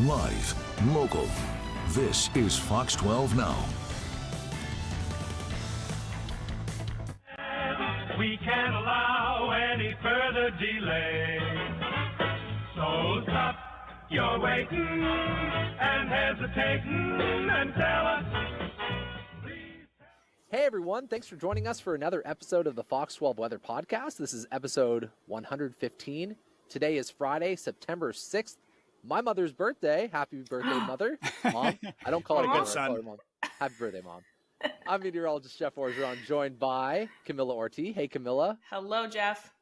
Live, local. This is Fox 12 Now. We can't allow any further delay. So stop your waiting and hesitating and tell us. Hey everyone, thanks for joining us for another episode of the Fox 12 Weather Podcast. This is episode 115. Today is Friday, September 6th. My mother's birthday. Happy birthday, Mother. Mom. I don't call her Mother, I call her Mom. Happy birthday, Mom. I'm meteorologist Jeff Orgeron, joined by Camilla Ortiz. Hey, Camilla. Hello, Jeff.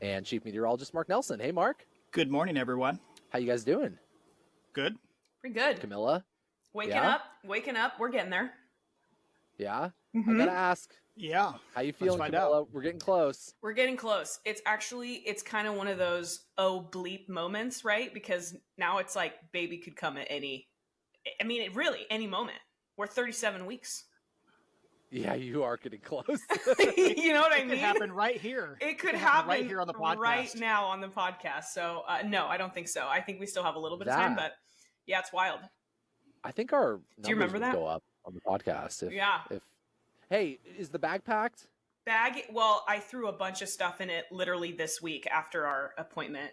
And Chief Meteorologist Mark Nelson. Hey, Mark. Good morning, everyone. How you guys doing? Good. Pretty good. Camilla? Waking up. We're getting there. Yeah? Mm-hmm. I gotta ask. Yeah. How you feeling, Camilla? Out. We're getting close. We're getting close. It's kind of one of those, oh, bleep moments, right? Because now it's like baby could come at any moment. We're 37 weeks. Yeah, you are getting close. You know what I mean? It could happen right here. It could happen right here on the podcast. Right now on the podcast. So, no, I don't think so. I think we still have a little bit of time, but yeah, it's wild. I think our numbers remember that? will go up on the podcast. Yeah. Hey, is the bag packed? Well, I threw a bunch of stuff in it literally this week after our appointment.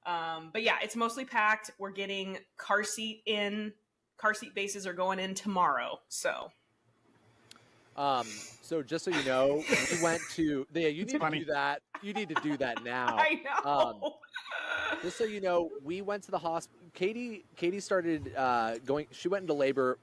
But yeah, it's mostly packed. We're getting car seat in. Car seat bases are going in tomorrow. So just so you know, we went to you need to do that. You need to do that now. I know. Just so you know, we went to the hospital. Katie started going. She went into labor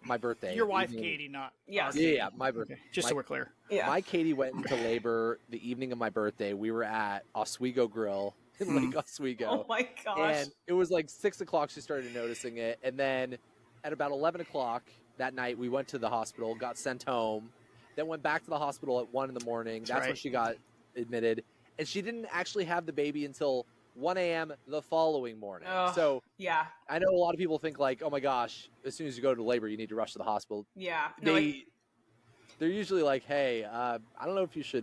my birthday. Your wife, Katie, not yes. Yeah, my birthday. Okay. Just so we're clear. Yeah. My Katie went into labor the evening of my birthday. We were at Oswego Grill in Lake Oswego. Oh my gosh! And it was like 6 o'clock. She started noticing it, and then at about 11 o'clock that night, we went to the hospital, got sent home, then went back to the hospital at 1 in the morning. That's right. when she got admitted, and she didn't actually have the baby until 1 a.m. the following morning. So yeah, I know a lot of people think like, oh my gosh, as soon as you go to labor, you need to rush to the hospital. Yeah, they're usually like, hey, I don't know if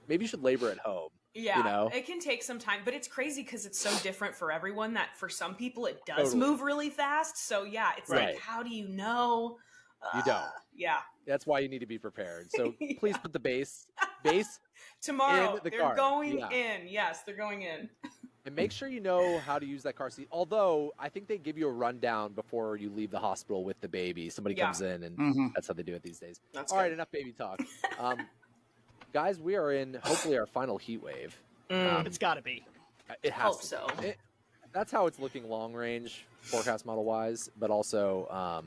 maybe you should labor at home. Yeah, you know? It can take some time, but it's crazy because it's so different for everyone that for some people it does Totally. move really fast. So yeah, it's Right. like, how do you know? You don't. Yeah. That's why you need to be prepared. So please put the base Tomorrow, in the they're car. going Yeah. in. Yes, they're going in. And make sure you know how to use that car seat. Although I think they give you a rundown before you leave the hospital with the baby. Somebody comes in, and that's how they do it these days. That's all right, good. enough baby talk. Guys, we are in hopefully our final heat wave. It's got to be. It has Hope to so. be. That's how it's looking long range forecast model wise, but also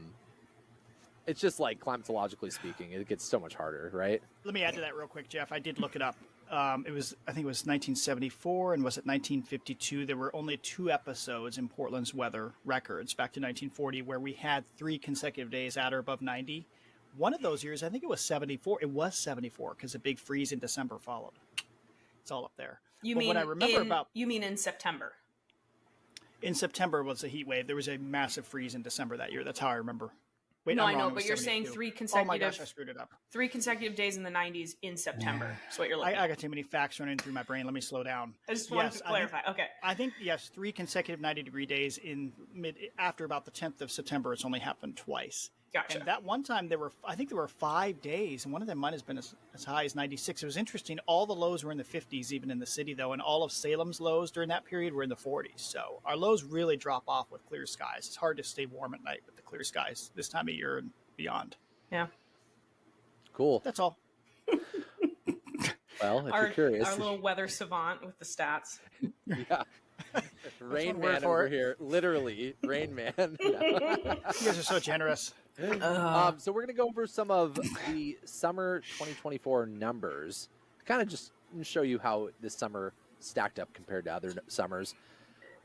it's just like climatologically speaking, it gets so much harder, right? Let me add to that real quick, Jeff. I did look it up. I think it was 1974, and was it 1952? There were only 2 episodes in Portland's weather records back to 1940 where we had 3 consecutive days at or above 90. One of those years, I think it was 74. It was 74 because a big freeze in December followed. It's all up there. You But mean what I remember you mean in September? In September was a heat wave. There was a massive freeze in December that year. That's how I remember. Wait, No, I'm I know, wrong. It but was you're saying 72. 3 Oh my consecutive gosh, I screwed it up. 3 consecutive days in the 90s in September. That's what you're looking I at. got too many facts running through my brain. Let me slow down. I just wanted to clarify. Okay. I think yes, 3 consecutive 90-degree days after about the 10th of September. It's only happened twice. Gotcha. And that one time there were 5 days, and one of them might have been as high as 96. It was interesting. All the lows were in the 50s, even in the city, though, and all of Salem's lows during that period were in the 40s. So our lows really drop off with clear skies. It's hard to stay warm at night with the clear skies this time of year and beyond. Yeah. Cool. That's all. Well, if you're curious. Our little weather savant with the stats. Yeah. Rain one word Man for over it. here. Literally, Rain Man. You guys are so generous. So we're going to go over some of the summer 2024 numbers. Kind of just show you how this summer stacked up compared to other summers.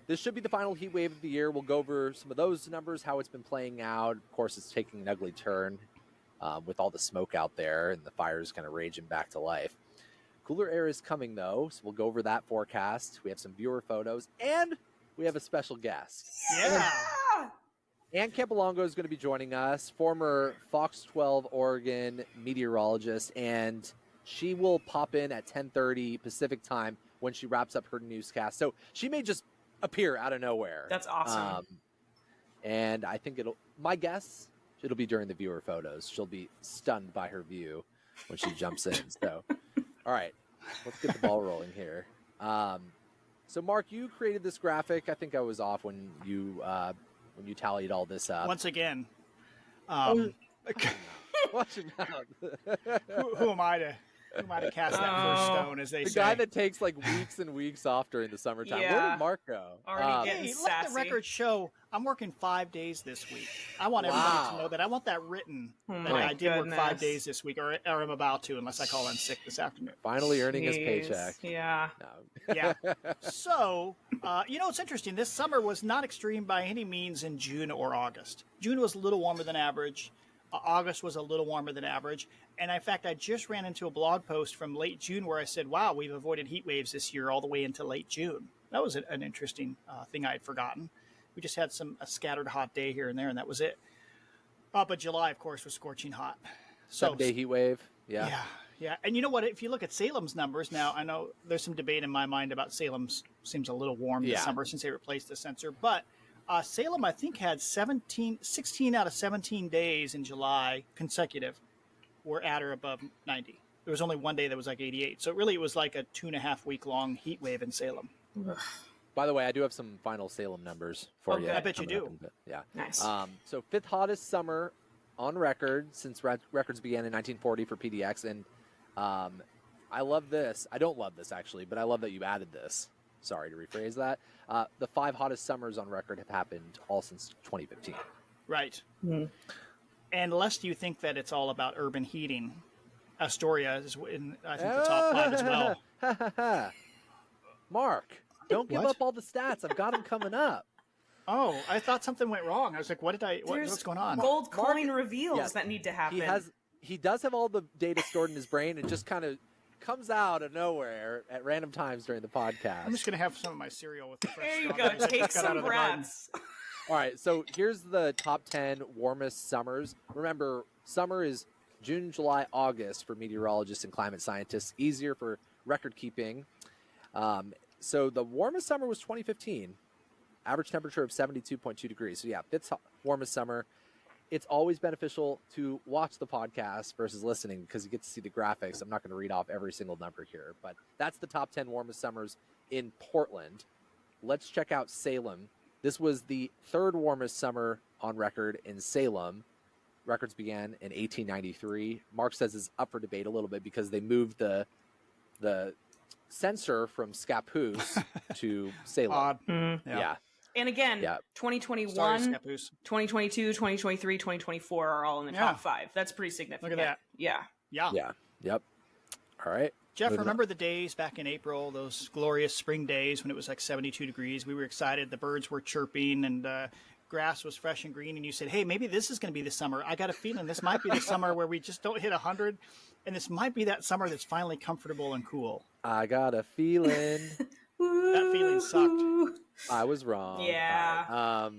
This should be the final heat wave of the year. We'll go over some of those numbers, how it's been playing out. Of course, it's taking an ugly turn with all the smoke out there and the fires kind of raging back to life. Cooler air is coming, though, so we'll go over that forecast. We have some viewer photos, and we have a special guest. Yeah. Ann Campolongo is going to be joining us, former Fox 12 Oregon meteorologist, and she will pop in at 10:30 Pacific time when she wraps up her newscast. So she may just appear out of nowhere. That's awesome. And I think my guess, it'll be during the viewer photos. She'll be stunned by her view when she jumps in. So, all right, let's get the ball rolling here. So Mark, you created this graphic. I think I was off when you tallied all this up. Once again, Watch your mouth. who am I to cast that first stone, as they The say? guy that takes like weeks and weeks off during the summertime. Where Yeah. did Mark go? Already getting Hey, let sassy. the record show I'm working 5 days this week. I want everybody to know that. I want that written. Oh that my I did work 5 goodness. days this week, or I'm about to, unless I call in sick this afternoon. Finally earning his Jeez. paycheck. Yeah. No. Yeah. So, it's interesting. This summer was not extreme by any means in June or August. June was a little warmer than average. August was a little warmer than average. And in fact, I just ran into a blog post from late June where I said, wow, we've avoided heat waves this year all the way into late June. That was an interesting thing I had forgotten. We just had a scattered hot day here and there, and that was it. But July, of course, was scorching hot. So 7-day heat wave. Yeah. Yeah. And you know what? If you look at Salem's numbers now, I know there's some debate in my mind about Salem's. Seems a little warm this summer since they replaced the sensor. But Salem, I think, had 16 out of 17 days in July consecutive were at or above 90. There was only one day that was like 88. So really, it was like a 2.5 week long heat wave in Salem. By the way, I do have some final Salem numbers for you. I bet you coming do. up in a bit. Yeah. Nice. So 5th hottest summer on record since records began in 1940 for PDX. And I love this. I don't love this, actually, but I love that you added this. Sorry to rephrase that. The 5 hottest summers on record have happened all since 2015. Right. And lest you think that it's all about urban heating, Astoria is in, I think, the top 5 as well. Mark, don't give What? up all the stats. I've got them coming up. Oh, I thought something went wrong. I was like, what's going on? Gold Mark- coin reveals Yes. that need to happen. He does have all the data stored in his brain and just kind of comes out of nowhere at random times during the podcast. I'm just going to have some of my cereal with the fresh There you strawberries go. I Take just got out some of the garden. breaths. All right, so here's the top 10 warmest summers. Remember, summer is June, July, August for meteorologists and climate scientists. Easier for record keeping. So the warmest summer was 2015. Average temperature of 72.2 degrees. So yeah, 5th warmest summer. It's always beneficial to watch the podcast versus listening because you get to see the graphics. I'm not going to read off every single number here, but that's the top 10 warmest summers in Portland. Let's check out Salem. This was the 3rd warmest summer on record in Salem. Records began in 1893. Mark says it's up for debate a little bit because they moved the sensor from Scappoose to Salem. Odd. Yeah. And again, Yeah. 2021, Sorry, Scappoose. 2022, 2023, 2024 are all in the Yeah. top 5. That's pretty significant. Look at that. Yeah. Yeah. Yeah. Yep. All right. Jeff, Moving on. remember the days back in April, those glorious spring days when it was like 72 degrees? We were excited. The birds were chirping and grass was fresh and green. And you said, hey, maybe this is going to be the summer. I got a feeling this might be the summer where we just don't hit 100. And this might be that summer that's finally comfortable and cool. I got a feeling. That feeling sucked. I was wrong. Yeah. All right.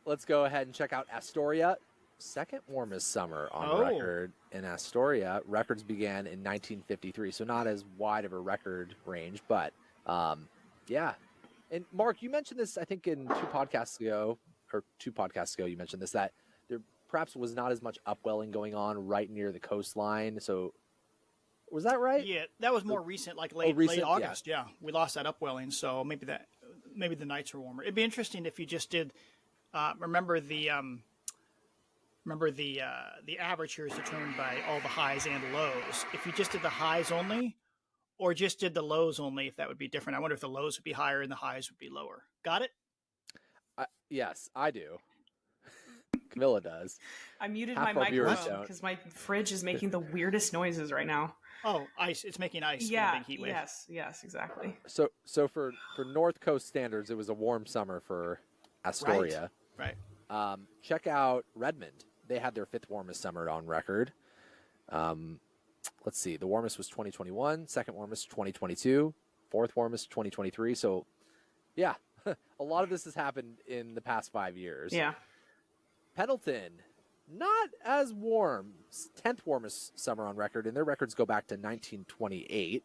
Let's go ahead and check out Astoria. 2nd warmest summer on record in Astoria. Records began in 1953, so not as wide of a record range, but yeah. And Mark, you mentioned this, I think, in 2 podcasts ago, you mentioned this, that there perhaps was not as much upwelling going on right near the coastline. So was that right? Yeah, that was more recent, like late recent, August. Yeah, we lost that upwelling, so maybe the nights are warmer. It'd be interesting if you just did. Remember the average here is determined by all the highs and lows. If you just did the highs only, or just did the lows only, if that would be different. I wonder if the lows would be higher and the highs would be lower. Got it? Yes, I do. Camilla does. I muted Half my our viewers microphone don't. because my fridge is making the weirdest noises right now. Oh, ice! It's making ice. with a Yeah. big heat wave. Yes, exactly. So for North Coast standards, it was a warm summer for Astoria. Right. Check out Redmond. They had their 5th warmest summer on record. Let's see. The warmest was 2021. 2nd warmest 2022. 4th warmest 2023. So, yeah, a lot of this has happened in the past 5 years. Yeah. Pendleton, not as warm. 10th warmest summer on record, and their records go back to 1928.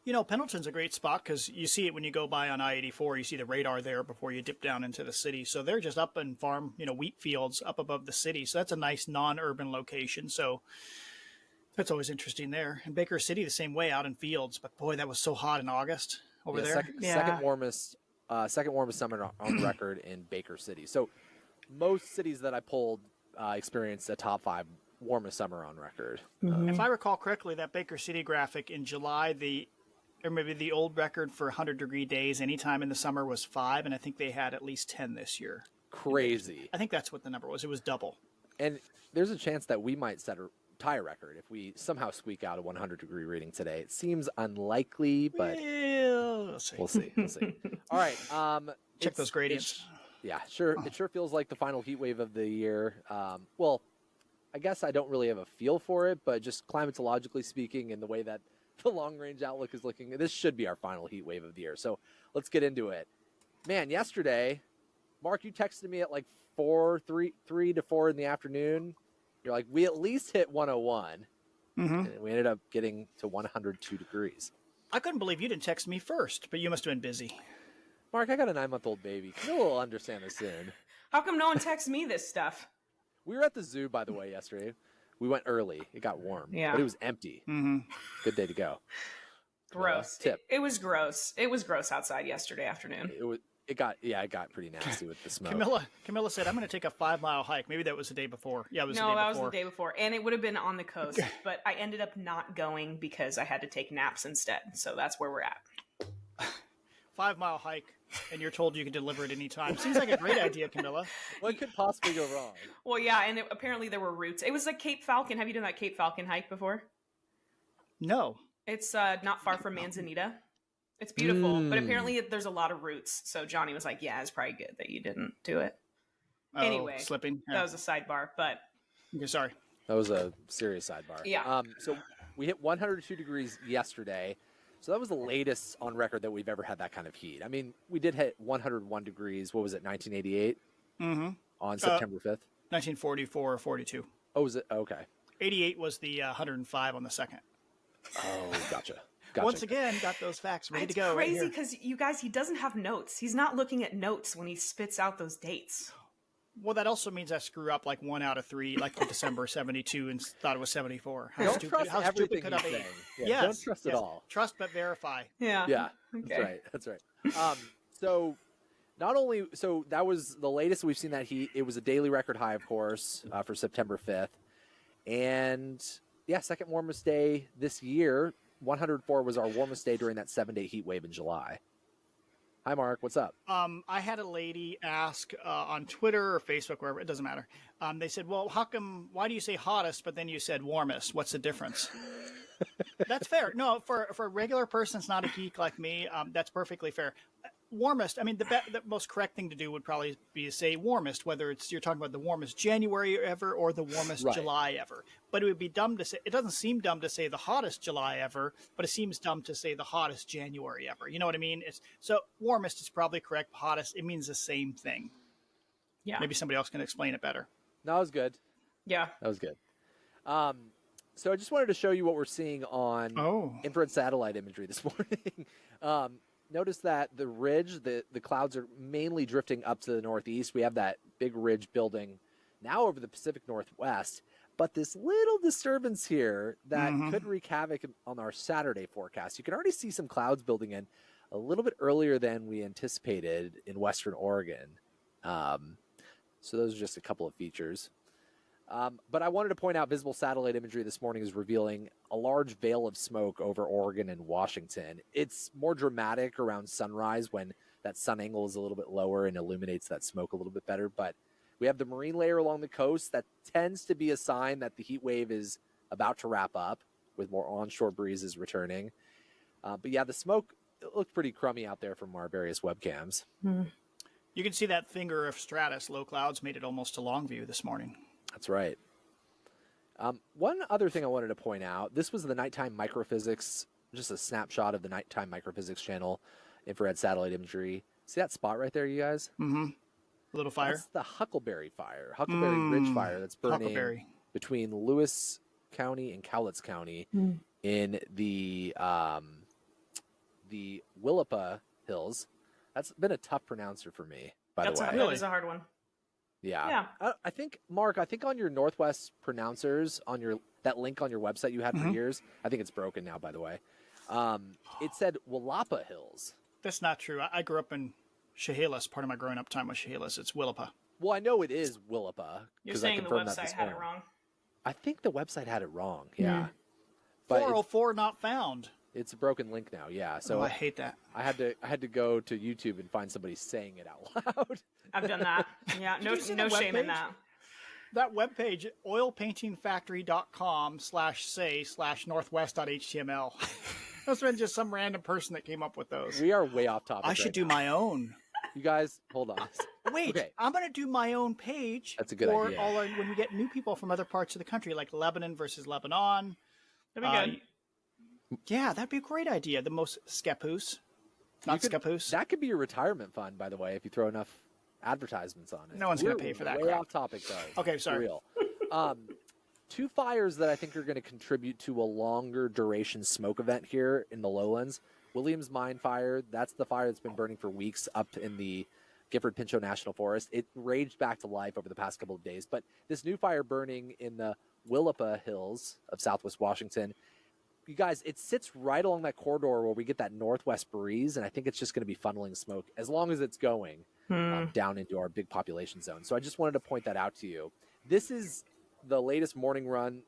You know, Pendleton's a great spot because you see it when you go by on I-84. You see the radar there before you dip down into the city. So they're just up in farm, wheat fields up above the city. So that's a nice non-urban location. So that's always interesting there. And Baker City the same way, out in fields. But boy, that was so hot in August over there. Second warmest summer on record in Baker City. So most cities that I pulled experienced a top 5 warmest summer on record. If I recall correctly, that Baker City graphic in July, or maybe the old record for 100-degree days anytime in the summer was 5, and I think they had at least 10 this year. Crazy. I think that's what the number was. It was double. And there's a chance that we might set a tire record if we somehow squeak out a 100-degree reading today. It seems unlikely, but we'll see. We'll see. All right. Check those gradients. It sure feels like the final heat wave of the year. Well, I guess I don't really have a feel for it, but just climatologically speaking and the way that the long-range outlook is looking, this should be our final heat wave of the year. So let's get into it. Man, yesterday, Mark, you texted me at like 3 to 4 in the afternoon. You're like, we at least hit 101. And we ended up getting to 102 degrees. I couldn't believe you didn't text me first, but you must have been busy. Mark, I got a 9-month-old baby. Camilla will understand this soon. How come no one texts me this stuff? We were at the zoo, by the way, yesterday. We went early. It got warm. Yeah. But it was empty. Good day to go. Gross. Tip. It was gross. It was gross outside yesterday afternoon. It got pretty nasty with the smoke. Camilla said, I'm going to take a 5-mile hike. Maybe that was the day before. Yeah, it was the day before. No, that was the day before. And it would have been on the coast. But I ended up not going because I had to take naps instead. So that's where we're at. 5-mile hike, and you're told you can deliver at any time. Seems like a great idea, Camilla. What could possibly go wrong? Well, yeah, and apparently there were routes. It was like Cape Falcon. Have you done that Cape Falcon hike before? No. It's not far from Manzanita. It's beautiful, but apparently there's a lot of routes. So Johnny was like, yeah, it's probably good that you didn't do it. Anyway, slipping. Yeah. That was a sidebar, but... Okay, sorry. That was a serious sidebar. Yeah. So we hit 102 degrees yesterday. So that was the latest on record that we've ever had that kind of heat. I mean, we did hit 101 degrees. What was it, 1988? On September 5th? 1944 or 42. Oh, was it? Okay. 88 was the 105 on the 2nd. Oh, gotcha. Once again, got those facts ready to go. It's crazy because, you guys, he doesn't have notes. He's not looking at notes when he spits out those dates. Well, that also means I screw up like 1 out of 3, like for December 72, and thought it was 74. Don't trust everything he's saying. Don't trust it all. Trust but verify. Yeah. Yeah. Okay. That's right. So that was the latest we've seen that heat. It was a daily record high, of course, for September 5th. And yeah, second warmest day this year. 104 was our warmest day during that 7-day heat wave in July. Hi, Mark. What's up? I had a lady ask on Twitter or Facebook, wherever, it doesn't matter. They said, well, why do you say hottest, but then you said warmest? What's the difference? That's fair. No, for a regular person that's not a geek like me, that's perfectly fair. Warmest, I mean, the most correct thing to do would probably be to say warmest, whether you're talking about the warmest January ever or the warmest July ever. But it would be dumb to say, it doesn't seem dumb to say the hottest July ever, but it seems dumb to say the hottest January ever. You know what I mean? So warmest is probably correct. Hottest, it means the same thing. Yeah. Maybe somebody else can explain it better. No, that was good. Yeah. That was good. So I just wanted to show you what we're seeing on infrared satellite imagery this morning. Notice that the ridge, the clouds are mainly drifting up to the northeast. We have that big ridge building now over the Pacific Northwest. But this little disturbance here that could wreak havoc on our Saturday forecast. You can already see some clouds building in a little bit earlier than we anticipated in Western Oregon. So those are just a couple of features. But I wanted to point out visible satellite imagery this morning is revealing a large veil of smoke over Oregon and Washington. It's more dramatic around sunrise when that sun angle is a little bit lower and illuminates that smoke a little bit better. But we have the marine layer along the coast that tends to be a sign that the heat wave is about to wrap up with more onshore breezes returning. But yeah, the smoke looked pretty crummy out there from our various webcams. You can see that finger of stratus, low clouds, made it almost to Longview this morning. That's right. One other thing I wanted to point out, this was the nighttime microphysics, just a snapshot of the nighttime microphysics channel, infrared satellite imagery. See that spot right there, you guys? Mm-hmm. A little fire. That's the Huckleberry Fire, Huckleberry Ridge Fire that's burning between Lewis County and Cowlitz County in the the Willapa Hills. That's been a tough pronouncer for me, by the way. That is a hard one. Yeah. I think, Mark, on your Northwest pronouncers, that link on your website you had for years, I think it's broken now, by the way. It said Willapa Hills. That's not true. I grew up in Chehalis. Part of my growing up time was Chehalis. It's Willapa. Well, I know it is Willapa. You're saying the website had it wrong? I think the website had it wrong, yeah. But 404 not found. It's a broken link now, yeah. So I hate that. I had to go to YouTube and find somebody saying it out loud. I've done that. Yeah, no shame in that. That webpage, oilpaintingfactory.com/say/northwest.html. That's been just some random person that came up with those. We are way off topic. I should do my own. You guys, hold on. Wait, okay. I'm going to do my own page. That's a good idea. When we get new people from other parts of the country, like Lebanon versus Lebanon. That'd be good. Yeah, that'd be a great idea. The most scapoose. Scapoose. That could be your retirement fund, by the way, if you throw enough advertisements on it. No one's going to pay for that. Way crap. off topic, though. Okay, sorry. For real. Two fires that I think are going to contribute to a longer duration smoke event here in the lowlands. Williams Mine Fire, that's the fire that's been burning for weeks up in the Gifford-Pinchot National Forest. It raged back to life over the past couple of days. But this new fire burning in the Willapa Hills of southwest Washington, you guys, it sits right along that corridor where we get that northwest breeze, and I think it's just going to be funneling smoke as long as it's going down into our big population zone. So I just wanted to point that out to you. This is the latest morning run,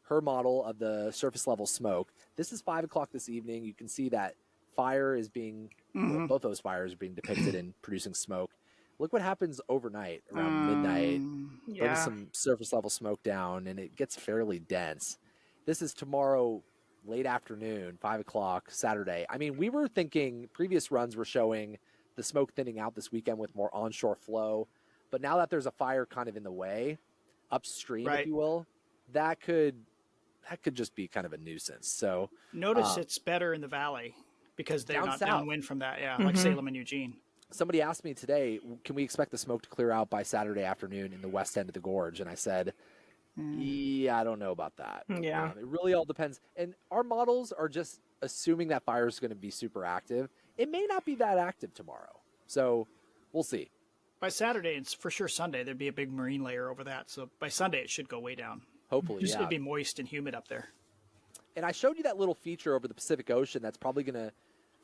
her model of the surface level smoke. This is 5 o'clock this evening. You can see that fire is being, well, both those fires are being depicted in producing smoke. Look what happens overnight around midnight. Burns some surface level smoke down, and it gets fairly dense. This is tomorrow late afternoon, 5 o'clock, Saturday. I mean, we were thinking previous runs were showing the smoke thinning out this weekend with more onshore flow. But now that there's a fire kind of in the way, upstream, if you will, that could just be kind of a nuisance. So notice it's better in the valley because they're not downwind from that. Yeah, like Salem and Eugene. Somebody asked me today, can we expect the smoke to clear out by Saturday afternoon in the west end of the gorge? And I said, yeah, I don't know about that. Yeah. It really all depends. And our models are just assuming that fire is going to be super active. It may not be that active tomorrow. So we'll see. By Saturday, and for sure Sunday, there'd be a big marine layer over that. So by Sunday, it should go way down. Hopefully, It'd be moist and humid up there. And I showed you that little feature over the Pacific Ocean that's probably going to,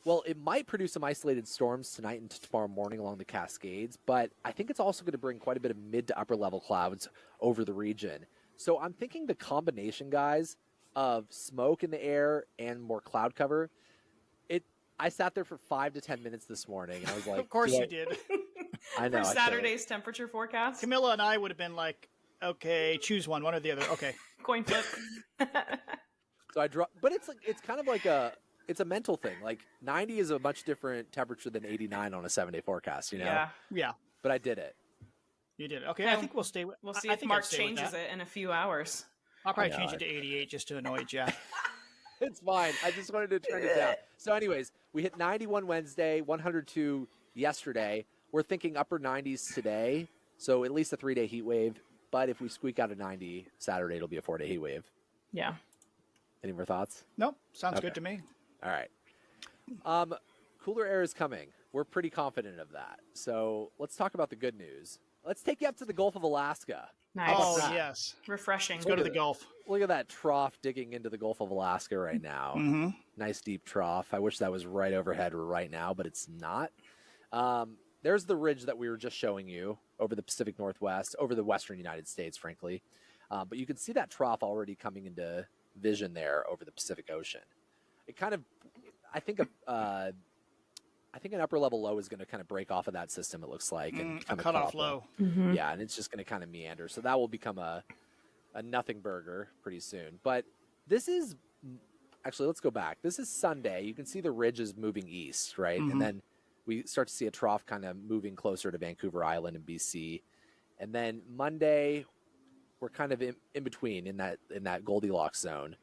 well, it might produce some isolated storms tonight and tomorrow morning along the Cascades, but I think it's also going to bring quite a bit of mid to upper level clouds over the region. So I'm thinking the combination, guys, of smoke in the air and more cloud cover, I sat there for 5 to 10 minutes this morning, and I was like, of course you did. I know. For Saturday's temperature forecast? Camilla and I would have been like, okay, choose one or the other. Okay. Coin flip. So I dropped, but it's kind of like it's a mental thing. Like 90 is a much different temperature than 89 on a 7-day forecast, you know? Yeah. But I did it. You did it. Okay, I think we'll stay with We'll see if Mark changes it in a few hours. I'll probably change it to 88 just to annoy Jeff. It's fine. I just wanted to turn it down. So anyways, we hit 91 Wednesday, 102 yesterday. We're thinking upper 90s today, so at least a 3-day heat wave. But if we squeak out a 90 Saturday, it'll be a 4-day heat wave. Yeah. Any more thoughts? Nope. Sounds good to me. All right. Cooler air is coming. We're pretty confident of that. So let's talk about the good news. Let's take you up to the Gulf of Alaska. Nice. Oh, yes. Refreshing. Let's go to the Gulf. Look at that trough digging into the Gulf of Alaska right now. Mm-hmm. Nice deep trough. I wish that was right overhead right now, but it's not. There's the ridge that we were just showing you over the Pacific Northwest, over the western United States, frankly. But you can see that trough already coming into vision there over the Pacific Ocean. It kind of, I think an upper level low is going to kind of break off of that system, it looks like. And a cutoff low. Mm-hmm. Yeah, and it's just going to kind of meander. So that will become a nothing burger pretty soon. But this is, actually, let's go back. This is Sunday. You can see the ridge is moving east, right? Mm-hmm. And then we start to see a trough kind of moving closer to Vancouver Island and BC. And then Monday, we're kind of in between in that Goldilocks zone.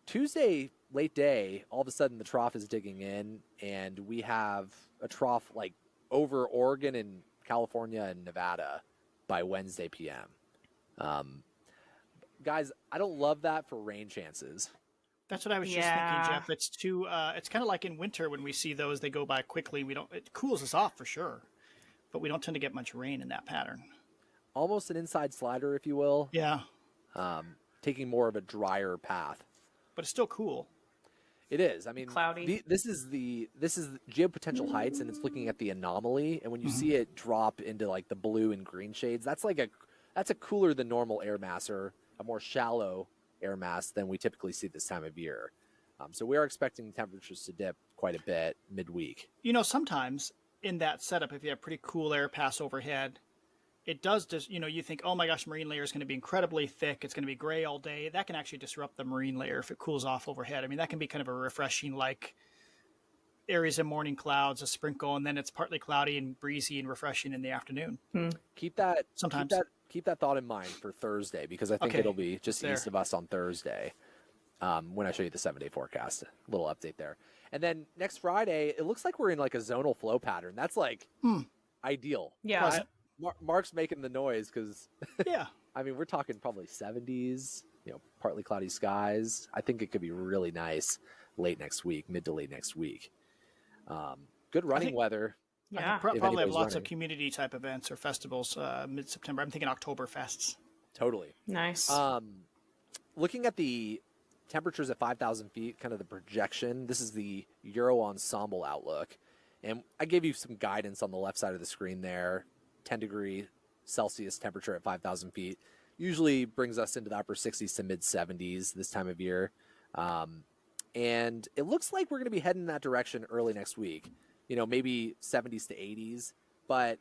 Tuesday, late day, all of a sudden the trough is digging in, and we have a trough like over Oregon and California and Nevada by Wednesday p.m. Guys, I don't love that for rain chances. That's what I was just thinking, Jeff. It's too. It's kind of like in winter when we see those; they go by quickly. It cools us off for sure, but we don't tend to get much rain in that pattern. Almost an inside slider, if you will. Yeah, Taking more of a drier path. but it's still cool. It is. I mean, Cloudy. This is the geopotential heights, and it's looking at the anomaly. And when you see it drop into like the blue and green shades, that's a cooler than normal air mass, or a more shallow air mass than we typically see this time of year. So we are expecting temperatures to dip quite a bit midweek. Sometimes in that setup, if you have pretty cool air pass overhead, it does just, you think, oh my gosh, marine layer is going to be incredibly thick. It's going to be gray all day. That can actually disrupt the marine layer if it cools off overhead. I mean, that can be kind of a refreshing, like areas of morning clouds, a sprinkle, and then it's partly cloudy and breezy and refreshing in the afternoon. Keep that Sometimes. Keep that thought in mind for Thursday, because I think it'll be just east of us on Thursday when I show you the 7-day forecast. A little update there. And then next Friday, it looks like we're in like a zonal flow pattern. That's like ideal. Yeah. Mark's making the noise because, Yeah. I mean, we're talking probably 70s, partly cloudy skies. I think it could be really nice mid to late next week. Good running weather. Yeah. Probably have anybody's lots of running. community type events or festivals mid-September. I'm thinking Oktoberfests. Totally. Nice. Looking at the temperatures at 5,000 feet, kind of the projection, this is the Euro Ensemble outlook. And I gave you some guidance on the left side of the screen there. 10-degree Celsius temperature at 5,000 feet usually brings us into the upper 60s to mid 70s this time of year. And it looks like we're going to be heading in that direction early next week. Maybe 70s to 80s. But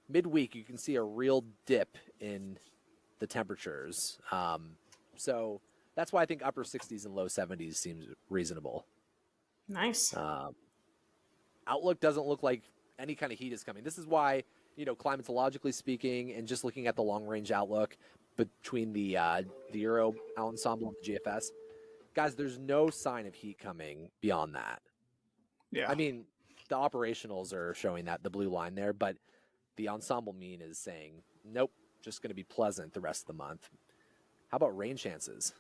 midweek, you can see a real dip in the temperatures. So that's why I think upper 60s and low 70s seems reasonable. Nice. Outlook doesn't look like any kind of heat is coming. This is why, climatologically speaking, and just looking at the long-range outlook between the Euro Ensemble and the GFS, guys, there's no sign of heat coming beyond that. Yeah. I mean, the operationals are showing that, the blue line there, but the ensemble mean is saying, nope, just going to be pleasant the rest of the month. How about rain chances?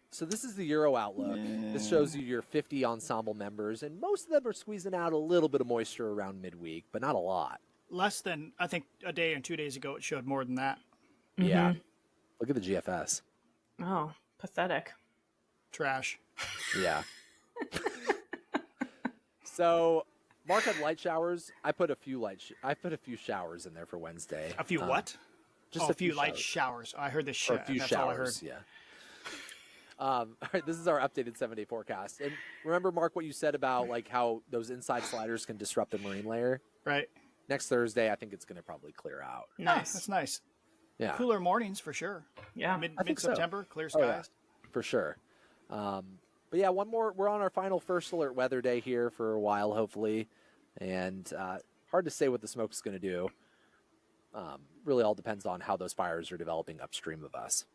So this is the Euro outlook. This shows you your 50 ensemble members, and most of them are squeezing out a little bit of moisture around midweek, but not a lot. Less than, I think, a day and 2 days ago, it showed more than that. Yeah. Look at the GFS. Oh, pathetic. Trash. Yeah. So Mark had light showers. I put a few showers in there for Wednesday. A few what? Just a few light showers. I heard this Or shit. a few That's showers. all I heard. Yeah. All right, this is our updated 7-day forecast. And remember, Mark, what you said about like how those inside sliders can disrupt the marine layer? Right. Next Thursday, I think it's going to probably clear out. Nice. That's nice. Yeah. Cooler mornings for sure. Yeah. I think so. Mid-September, clear Oh, skies. yeah, for sure. But yeah, one more. We're on our final first alert weather day here for a while, hopefully. And hard to say what the smoke is going to do. Really all depends on how those fires are developing upstream of us.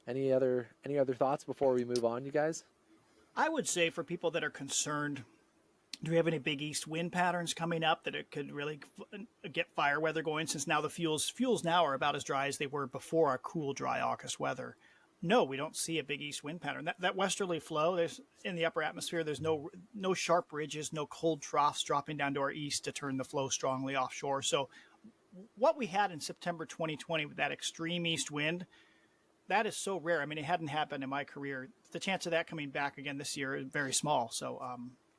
Any other thoughts before we move on, you guys? I would say for people that are concerned, do we have any big east wind patterns coming up that it could really get fire weather going, since now the fuels now are about as dry as they were before our cool, dry August weather? No, we don't see a big east wind pattern. That westerly flow, there's in the upper atmosphere, there's no sharp ridges, no cold troughs dropping down to our east to turn the flow strongly offshore. So what we had in September 2020 with that extreme east wind, that is so rare. I mean, it hadn't happened in my career. The chance of that coming back again this year is very small. So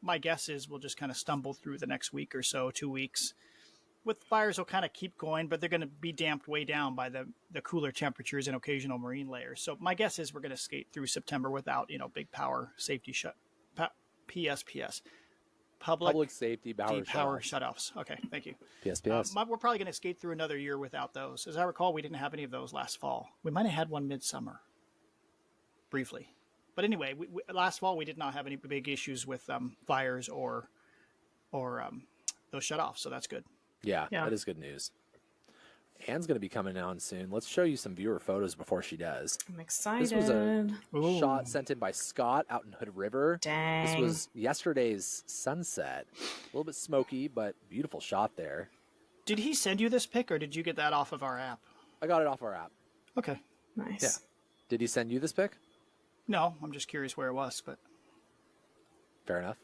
my guess is we'll just kind of stumble through the next week or so, 2 weeks. With fires will kind of keep going, but they're going to be damped way down by the cooler temperatures and occasional marine layers. So my guess is we're going to skate through September without, big power safety PSPS. Public Safety power shutoffs. Okay, thank you. PSPS. We're probably going to skate through another year without those. As I recall, we didn't have any of those last fall. We might have had one midsummer, briefly. But anyway, last fall we did not have any big issues with fires or those shutoffs, so that's good. Yeah, that is good news. Anne's going to be coming on soon. Let's show you some viewer photos before she does. I'm excited. This was a shot sent in by Scott out in Hood River. Dang. This was yesterday's sunset. A little bit smoky, but beautiful shot there. Did he send you this pic, or did you get that off of our app? I got it off our app. Okay. Nice. Yeah. Did he send you this pic? No, I'm just curious where it was, but Fair enough.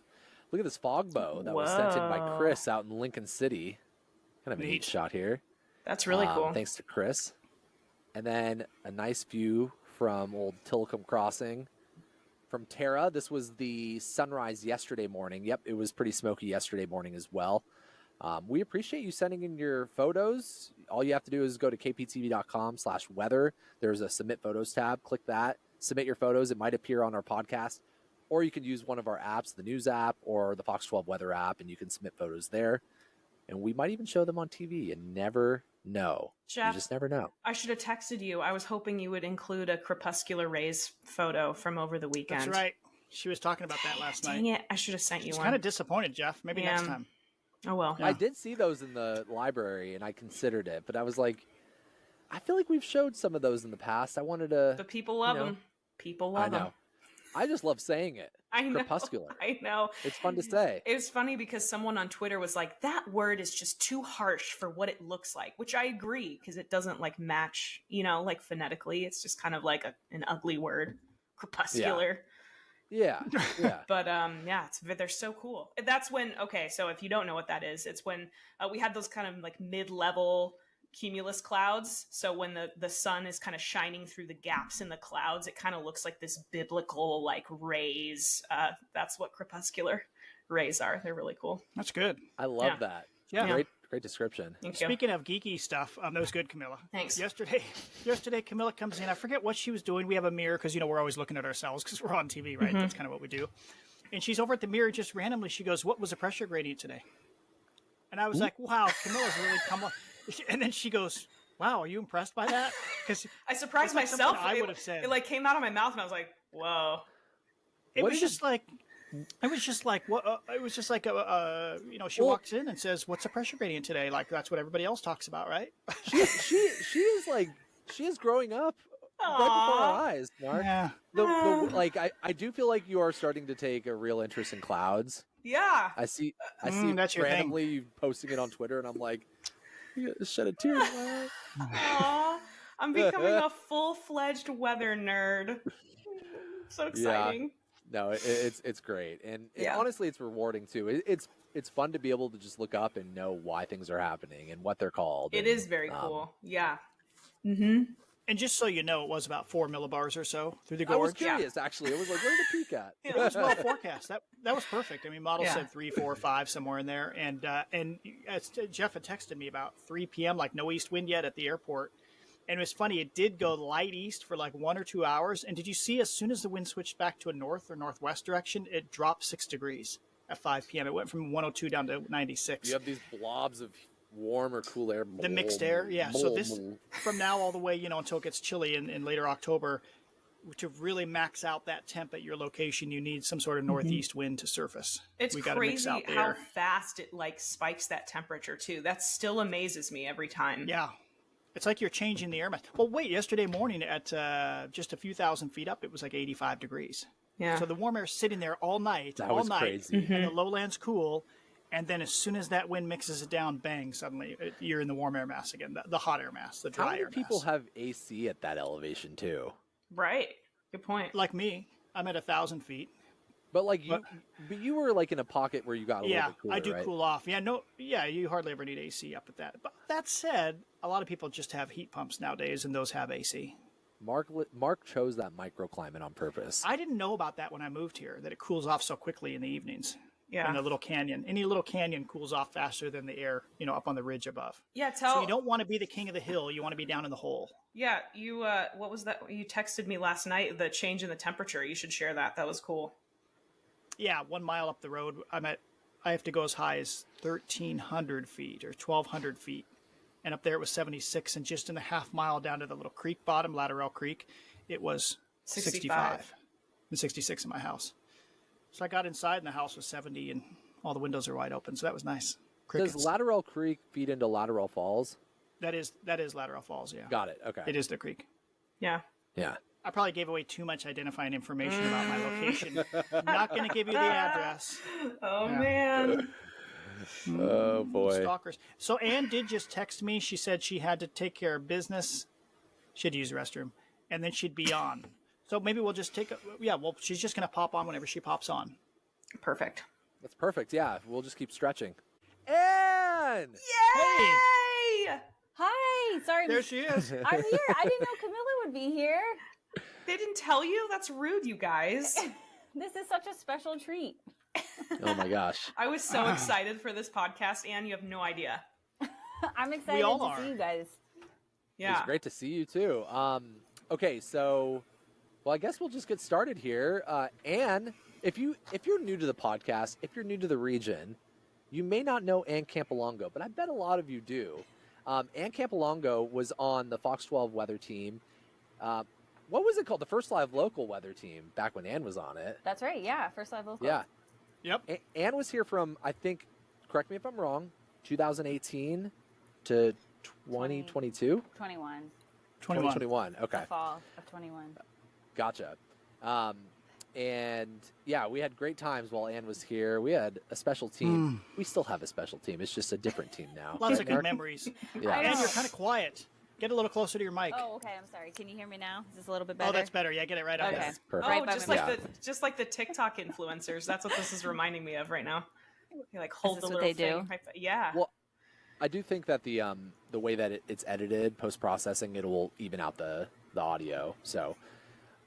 Look at this fog bow that was sent in by Chris out in Lincoln City. Kind of a neat Neat. shot here. That's really cool. Thanks to Chris. And then a nice view from old Tillicum Crossing. From Tara, this was the sunrise yesterday morning. Yep, it was pretty smoky yesterday morning as well. We appreciate you sending in your photos. All you have to do is go to kptv.com/weather. There's a submit photos tab. Click that. Submit your photos. It might appear on our podcast. Or you can use one of our apps, the news app or the Fox 12 weather app, and you can submit photos there. And we might even show them on TV. You never know. Jeff, you just never know. I should have texted you. I was hoping you would include a Corpuscular Rays photo from over the weekend. that's right. She was talking about that last night. Dang it. I should have sent you She's one. kind of disappointed, Jeff. Maybe next time. Oh, well. Yeah. I did see those in the library, and I considered it. But I was like, I feel like we've showed some of those in the past. I wanted to... But people love them. People love them. I just love saying it. I know. Crepuscular. I know. It's fun to say. It was funny because someone on Twitter was like, that word is just too harsh for what it looks like, which I agree because it doesn't like match, like phonetically. It's just kind of like an ugly word, crepuscular. Yeah. But they're so cool. That's when, okay, so if you don't know what that is, it's when we had those kind of like mid-level cumulus clouds. So when the sun is kind of shining through the gaps in the clouds, it kind of looks like this biblical like rays. That's what crepuscular rays are. They're really cool. That's good. I love that. Yeah. Great description. Thank you. Speaking of geeky stuff, that was good, Camilla. Thanks. Yesterday, Camilla comes in. I forget what she was doing. We have a mirror because, we're always looking at ourselves because we're on TV, right? That's kind of what we do. And she's over at the mirror just randomly. She goes, "What was the pressure gradient today?" And I was like, wow, Camilla's really come on. And then she goes, "Wow, are you impressed by that?" Because I surprised like myself. I would have said. It like came out of my mouth and I was like, whoa. It was just like, what? It was just like, she walks in and says, "What's the pressure gradient today?" Like that's what everybody else talks about, right? She is growing up right before our eyes, Mark. Yeah. I do feel like you are starting to take a real interest in clouds. Yeah. I see that's your randomly you posting it on Twitter, and I'm like, you gotta shed a tear. Aw, I'm becoming a full-fledged weather nerd. So exciting. No, it's great, and honestly, it's rewarding too. It's fun to be able to just look up and know why things are happening and what they're called. It is very cool. Yeah. Mm-hmm. And just so you know, it was about 4 millibars or so through the gorge. I was curious, actually. It was like, where's the peak at? Yeah, it was well forecast. That was perfect. I mean, model said 3, 4, 5 somewhere in there. And as Jeff had texted me about 3 p.m., like no east wind yet at the airport. And it was funny. It did go light east for like 1 or 2 hours. And did you see as soon as the wind switched back to a north or northwest direction, it dropped 6 degrees at 5 p.m. It went from 102 down to 96. You have these blobs of warm or cool air. The mixed air, yeah. So this, from now all the way, until it gets chilly in later October, to really max out that temp at your location, you need some sort of northeast wind to surface. It's we gotta mix crazy out the how air. fast it like spikes that temperature too. That still amazes me every time. Yeah. It's like you're changing the air mass. Well, wait, yesterday morning at just a few thousand feet up, it was like 85 degrees. Yeah. So the warm air's sitting there all night. That was crazy. And the lowland's cool. And then as soon as that wind mixes it down, bang, suddenly you're in the warm air mass again, the hot air mass, the dry How many air people mass. have AC at that elevation too? Right. Good point. Like me, I'm at 1,000 feet. But like you were like in a pocket where you got a little bit cooler, I do right? cool off. You hardly ever need AC up at that. But that said, a lot of people just have heat pumps nowadays, and those have AC. Mark chose that microclimate on purpose. I didn't know about that when I moved here, that it cools off so quickly in the evenings. Yeah. In the little canyon. Any little canyon cools off faster than the air, up on the ridge above. Yeah, So you don't want to be the king of the hill. You want to be down in the hole. Yeah, you what was that? You texted me last night, the change in the temperature. You should share that. That was cool. Yeah, 1 mile up the road, I have to go as high as 1,300 feet or 1,200 feet. And up there it was 76. And just in the half mile down to the little creek bottom, Lateral Creek, it was 65 and 66 in my house. So I got inside and the house was 70 and all the windows are wide open. So that was nice. Crickets. Does Lateral Creek feed into Lateral Falls? That is Lateral Falls, yeah. Got it. Okay. It is the creek. Yeah. Yeah. I probably gave away too much identifying information about my location. I'm not going to give you the address. Oh, man. Oh boy. Stalkers. So Anne did just text me. She said she had to take care of business. She had to use the restroom. and then she'd be on. So maybe we'll just well, she's just going to pop on whenever she pops on. Perfect. That's perfect. Yeah, we'll just keep stretching. And Yay! Hi. Sorry. There she is. I'm here. I didn't know Camilla would be here. They didn't tell you? That's rude, you guys. This is such a special treat. oh my gosh. I was so excited for this podcast, Anne. You have no idea. I'm excited to see you guys. Yeah. It's great to see you too. Okay, so well, I guess we'll just get started here. Anne, if you're new to the podcast, if you're new to the region, you may not know Anne Campolongo, but I bet a lot of you do. Anne Campolongo was on the Fox 12 weather team. What was it called? The First Live Local weather team back when Anne was on it. That's right. Yeah. First Live Local. Yeah. Yep. Anne was here from, I think, correct me if I'm wrong, 2018 to 2022? 21. 2021. Okay. The fall of 21. Gotcha. And yeah, we had great times while Anne was here. We had a special team. We still have a special team. It's just a different team now. Lots Right, of good Mark? memories. Yeah. And you're kind of quiet. Get a little closer to your mic. Oh, okay. I'm sorry. Can you hear me now? Is this a little bit better? Oh, that's better. Yeah, get it right up. Okay. there. Perfect. Right Oh, by just my like mouth. just like the TikTok influencers. That's what this is reminding me of right now. You like hold this the what little they thing. do? Right, yeah. Well, I do think that the way that it's edited, post processing, it will even out the audio. So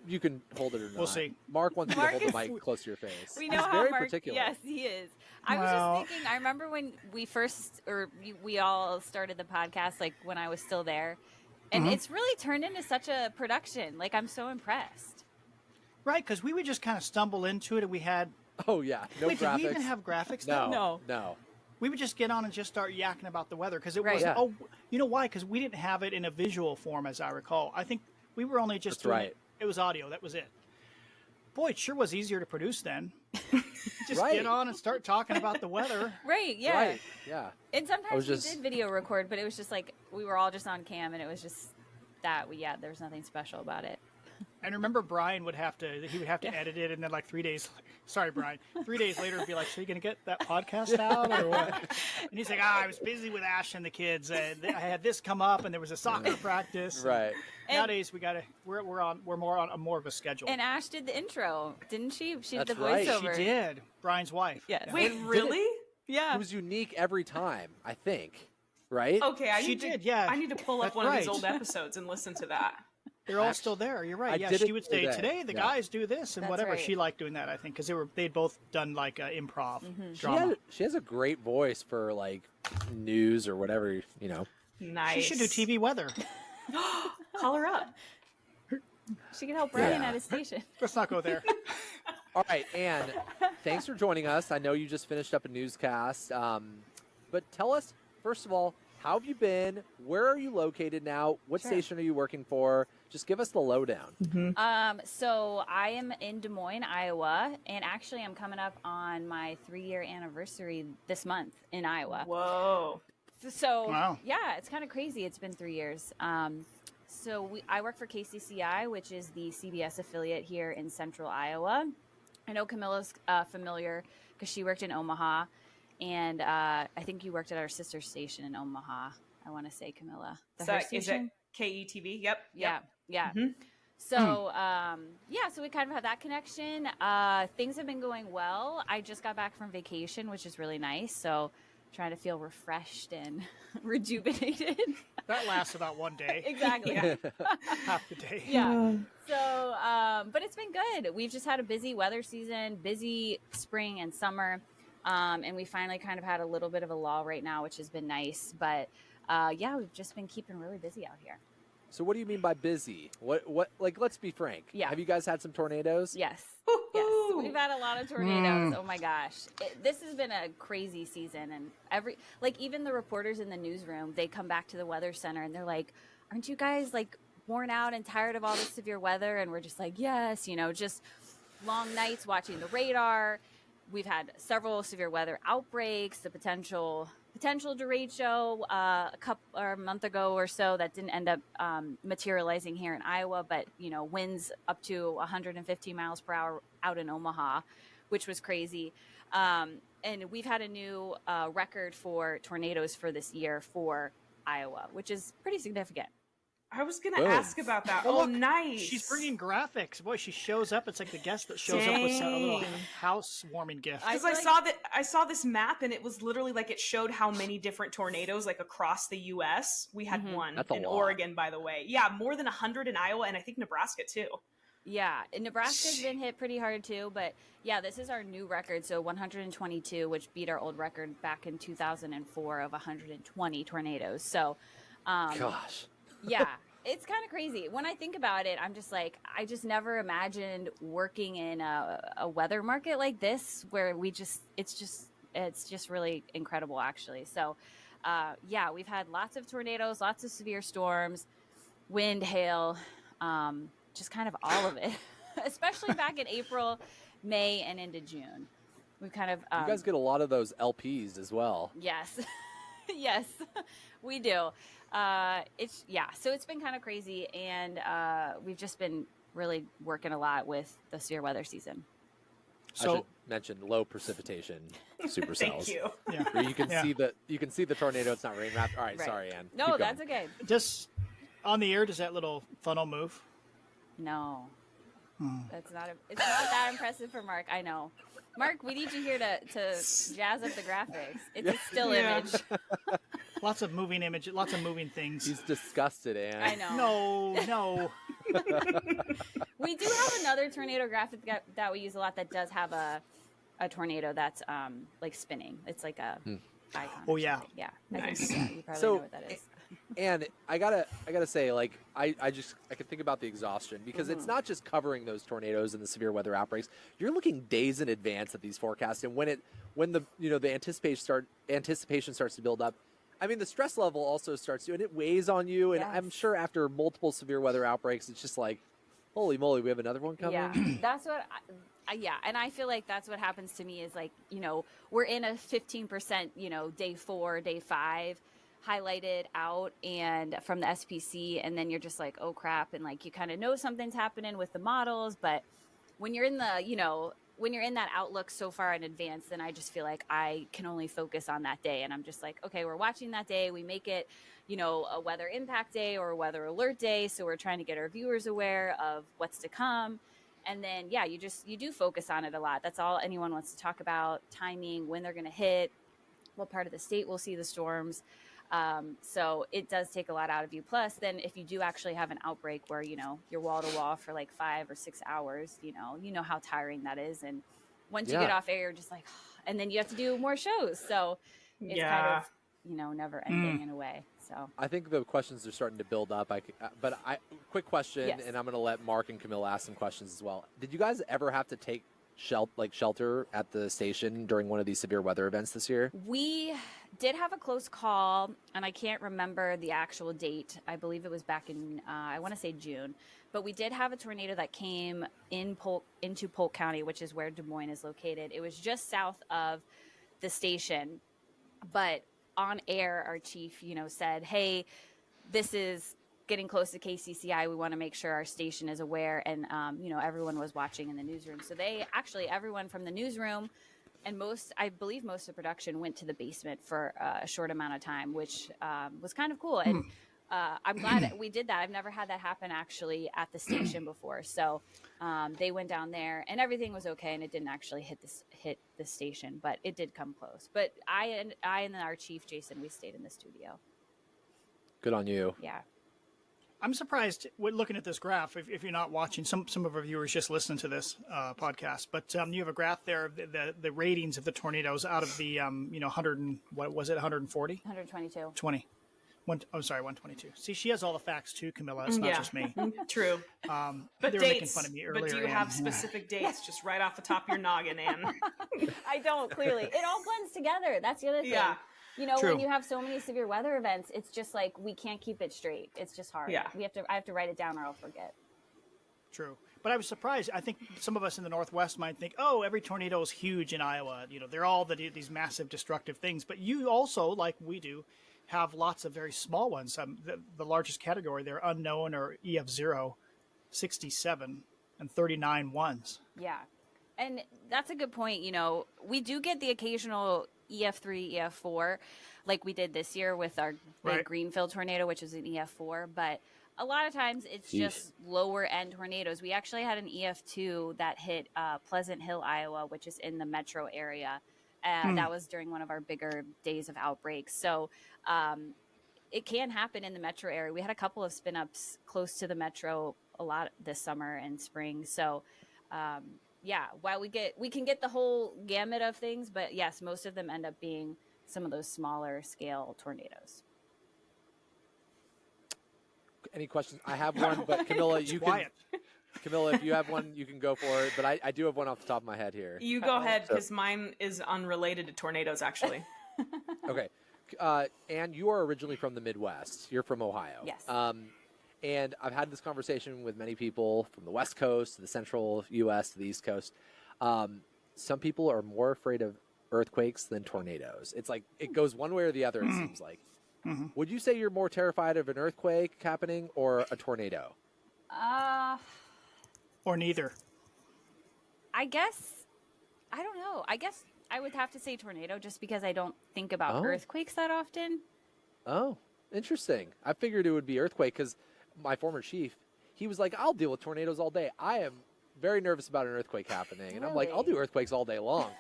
you can hold it or not. We'll see. Mark wants you to hold the Mark mic close to your face. We know He's how very Mark. particular. Yes, he is. I was Well- just thinking. I remember when we first, or we all started the podcast, like when I was still there, and it's really turned into such a production. Like I'm so impressed. Right, because we would just kind of stumble into it, and we had. Oh yeah, no Wait, graphics. did we even have graphics? no, then? no. We would just get on and just start yakking about the weather because it Right. was. Yeah. Oh, you know why? Because we didn't have it in a visual form, as I recall. I think we were only just That's doing right. it was audio. That was it. Boy, it sure was easier to produce then. Just Right. get on and start talking about the weather. Right? Yeah. Right. Yeah. And sometimes was we just- did video record, but it was just like we were all just on cam, and it was just that. There was nothing special about it. And remember, Brian would have to edit it, and then like 3 days. Sorry, Brian. 3 days later, it'd be like, "So you gonna get that podcast out or what?" And he's like, I was busy with Ash and the kids, and I had this come up, and there was a soccer practice. Right. And- Nowadays, we're more on more of a schedule. And Ash did the intro, didn't she? She did That's the right. voiceover. She did. Brian's wife. Yes. Yeah. Wait, really? Yeah. It was unique every time, I think. Right? Okay, I She need to. did, yeah. I need to pull up That's one of these right. old episodes and listen to that. They're all still there. You're right. I Yeah, did she it would say today. today the Yeah. guys do this and That's whatever. right. She liked doing that, I think, because they'd both done like improv She, drama. she has a great voice for like news or whatever, you know. Nice. She should do TV weather. Call her up. She could help Brian Yeah. at his station. Let's not go there. All right, Anne, thanks for joining us. I know you just finished up a newscast. But tell us, first of all, how have you been? Where are you located now? What Sure. station are you working for? Just give us the lowdown. So I am in Des Moines, Iowa, and actually I'm coming up on my 3-year anniversary this month in Iowa. Whoa. So Wow. yeah, it's kind of crazy. It's been 3 years. I work for KCCI, which is the CBS affiliate here in Central Iowa. I know Camilla's familiar because she worked in Omaha, and I think you worked at our sister station in Omaha. I want to say, Camilla. The So, Hearst is it station? KETV? Yep. Yeah, yeah. So, so we kind of have that connection. Things have been going well. I just got back from vacation, which is really nice. So, trying to feel refreshed and rejuvenated. That lasts about one day, Exactly. half the day. Yeah. So, but it's been good. We've just had a busy weather season, busy spring and summer. And we finally kind of had a little bit of a lull right now, which has been nice. But yeah, we've just been keeping really busy out here. So what do you mean by busy? What like let's be frank. Yeah. Have you guys had some tornadoes? Yes. Yes. We've had a lot of tornadoes. Oh my gosh. This has been a crazy season. And even the reporters in the newsroom, they come back to the weather center and they're like, aren't you guys like worn out and tired of all this severe weather? And we're just like, yes, just long nights watching the radar. We've had several severe weather outbreaks, the potential derecho a month ago or so that didn't end up materializing here in Iowa, but winds up to 150 miles per hour out in Omaha, which was crazy. And we've had a new record for tornadoes for this year for Iowa, which is pretty significant. I was gonna Boom. ask about that. Well, Oh, look, nice. She's bringing graphics. Boy, she shows up. It's like the guest that shows up with a little Dang. housewarming gift. Because I saw this map and it was literally like it showed how many different tornadoes like across the U.S. We had one That's a in lot. Oregon, by the way. Yeah, more than 100 in Iowa and I think Nebraska too. Yeah, and Nebraska's been hit pretty hard too, but yeah, this is our new record. So 122, which beat our old record back in 2004 of 120 tornadoes. So, Gosh. yeah, it's kind of crazy. When I think about it, I'm just like, I just never imagined working in a weather market like this, where it's just really incredible, actually. So, yeah, we've had lots of tornadoes, lots of severe storms, wind, hail, just kind of all of it, especially back in April, May, and into June. We've kind of You guys get a lot of those LPs as well. yes, yes, we do. So it's been kind of crazy, and we've just been really working a lot with the severe weather season. I should mention low precipitation supercells. Thank you. Yeah. Where you can see the tornado. It's not rain wrapped. All right, Right. sorry, Ann. No, Keep that's going. okay. Just on the air, does that little funnel move? No, it's not that impressive for Mark. I know. Mark, we need you here to jazz up the graphics. It's a still Yeah. image. Lots of moving images, lots of moving things. He's disgusted, Ann. I know. No. We do have another tornado graphic that we use a lot that does have a tornado that's like spinning. It's like a icon. Oh, or yeah. something. Yeah. Nice. You probably So- know what that is. And I gotta say, like, I can think about the exhaustion because it's not just covering those tornadoes and the severe weather outbreaks. You're looking days in advance at these forecasts, and when the anticipation starts to build up, I mean, the stress level also starts to, and it weighs on you. And I'm Yes. sure after multiple severe weather outbreaks, it's just like, holy moly, we have another one coming. Yeah, that's what. Yeah, and I feel like that's what happens to me is like, we're in a 15%, day 4, day 5 highlighted out and from the SPC, and then you're just like, oh crap, and like you kind of know something's happening with the models, but when you're in the when you're in that outlook so far in advance, then I just feel like I can only focus on that day, and I'm just like, okay, we're watching that day, we make it a weather impact day or a weather alert day, so we're trying to get our viewers aware of what's to come. And then you do focus on it a lot. That's all anyone wants to talk about: timing, when they're going to hit, what part of the state will see the storms. So it does take a lot out of you. Plus, then if you do actually have an outbreak where, you're wall to wall for like 5 or 6 hours, you know how tiring that is. And once you get off air, you're just like, and then you have to do more shows. So it's kind of, never ending in a way. So I think the questions are starting to build up. Quick question, Yes. and I'm going to let Mark and Camille ask some questions as well. Did you guys ever have to take shelter at the station during one of these severe weather events this year? we did have a close call, and I can't remember the actual date. I believe it was back in, I want to say June. But we did have a tornado that came into Polk County, which is where Des Moines is located. It was just south of the station. But on air, our chief, said, hey, this is getting close to KCCI. We want to make sure our station is aware. And, everyone was watching in the newsroom. So everyone from the newsroom and I believe most of production went to the basement for a short amount of time, which was kind of cool. And I'm glad that we did that. I've never had that happen actually at the station before. So they went down there and everything was okay. And it didn't actually hit the station, but it did come close. But I and then our chief, Jason, we stayed in the studio. Good on you. Yeah. I'm surprised looking at this graph, if you're not watching, some of our viewers just listen to this podcast, but you have a graph there of the ratings of the tornadoes out of the 100 and what was it, 140? 122. 20. 122. See, she has all the facts too, Camilla. It's not just me. True. But But they were dates. making fun of me earlier. But do you have specific dates just right off the top of your noggin, Ann? I don't, clearly. It all blends together. That's the other thing. Yeah. True. When you have so many severe weather events, it's just like we can't keep it straight. It's just hard. Yeah. I have to write it down or I'll forget. True. But I was surprised. I think some of us in the Northwest might think, oh, every tornado is huge in Iowa. They're all these massive destructive things. But you also, like we do, have lots of very small ones. The largest category, they're unknown or EF0, 67, and 39 ones. Yeah. And that's a good point. We do get the occasional EF3, EF4, like we did this year with our big Right. Greenfield tornado, which was an EF4. But a lot of times it's just lower end tornadoes. We actually had an EF2 that hit Pleasant Hill, Iowa, which is in the metro area. That was during one of our bigger days of outbreaks. So it can happen in the metro area. We had a couple of spin ups close to the metro a lot this summer and spring. So while we can get the whole gamut of things, but yes, most of them end up being some of those smaller scale tornadoes. Any questions? I have one, but Camilla, you can. Camilla, if you have one, you can go for it. But I do have one off the top of my head here. You go ahead, because mine is unrelated to tornadoes, actually. Okay. Anne, you are originally from the Midwest. You're from Ohio. Yes. And I've had this conversation with many people from the West Coast to the central U.S. to the East Coast. Some people are more afraid of earthquakes than tornadoes. It's like it goes one way or the other, it seems like. Mm-hmm. Would you say you're more terrified of an earthquake happening or a tornado? Or neither. I guess, I don't know. I guess I would have to say tornado just because I don't think about earthquakes that often. Oh, interesting. I figured it would be earthquake because my former chief, he was like, I'll deal with tornadoes all day. I am very nervous about an earthquake happening. And I'm like, I'll do earthquakes all day long.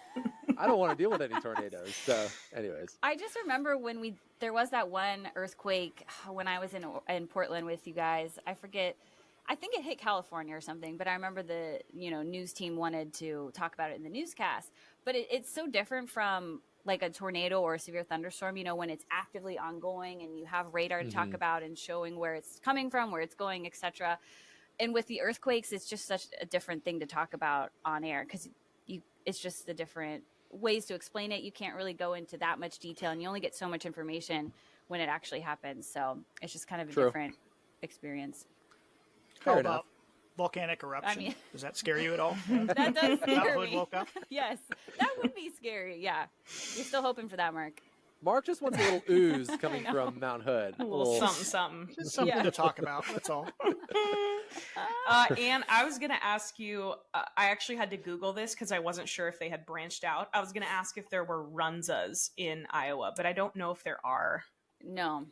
I don't want to deal with any tornadoes. So anyways. I just remember when there was that one earthquake when I was in Portland with you guys. I forget. I think it hit California or something, but I remember the news team wanted to talk about it in the newscast. But it's so different from like a tornado or a severe thunderstorm, when it's actively ongoing and you have radar to talk about and showing where it's coming from, where it's going, etc. And with the earthquakes, it's just such a different thing to talk about on air because it's just the different ways to explain it. You can't really go into that much detail, and you only get so much information when it actually happens. So it's just kind of a different experience. How about volcanic eruption? Does that scare you at all? That does scare me. Woke up? Yes, that would be scary. Yeah, you're still hoping for that, Mark. Mark just wants a little ooze coming from Mount Hood. A little something. Just something to talk about. That's all. Anne, I was going to ask you, I actually had to Google this because I wasn't sure if they had branched out. I was going to ask if there were runzas in Iowa, but I don't know if there are. No.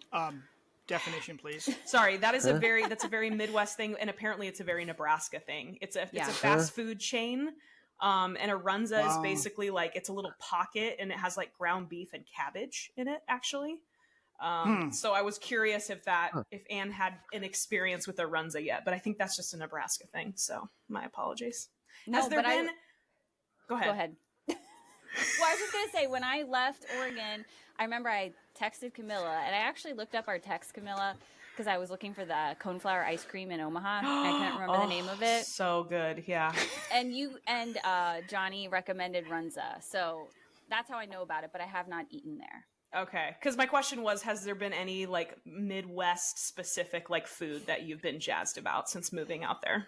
Definition, please. Sorry, that's a very Midwest thing, and apparently it's a very Nebraska thing. It's a fast food chain. And a runza is basically like it's a little pocket, and it has like ground beef and cabbage in it, actually. So I was curious if Anne had an experience with a runza yet, but I think that's just a Nebraska thing. So my apologies. No, Has there been? Go ahead. Go ahead. Well, I was just going to say, when I left Oregon, I remember I texted Camilla, and I actually looked up our text, Camilla, because I was looking for the coneflower ice cream in Omaha. I couldn't remember the name of it. So good, yeah. And you and Johnny recommended runza, so that's how I know about it, but I have not eaten there. Okay, because my question was, has there been any like Midwest specific like food that you've been jazzed about since moving out there?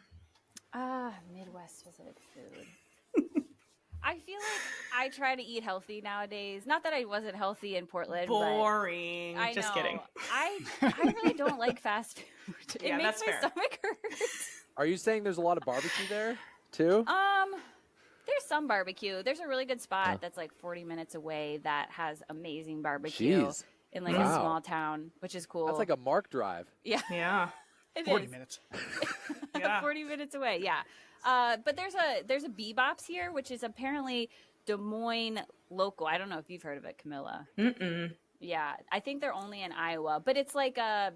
Midwest specific food. I feel like I try to eat healthy nowadays. Not that I wasn't healthy in Portland. Boring. But I Just know. kidding. I really don't like fast food. It makes my stomach hurt. Are you saying there's a lot of barbecue there too? There's some barbecue. There's a really good spot that's like 40 minutes away that has amazing barbecue in like a small town, which is cool. That's like a Mark drive. Yeah. Yeah. 40 minutes. 40 minutes away. Yeah. But there's a Bebops here, which is apparently Des Moines local. I don't know if you've heard of it, Camilla. Mm-mm. Yeah, I think they're only in Iowa, but it's like a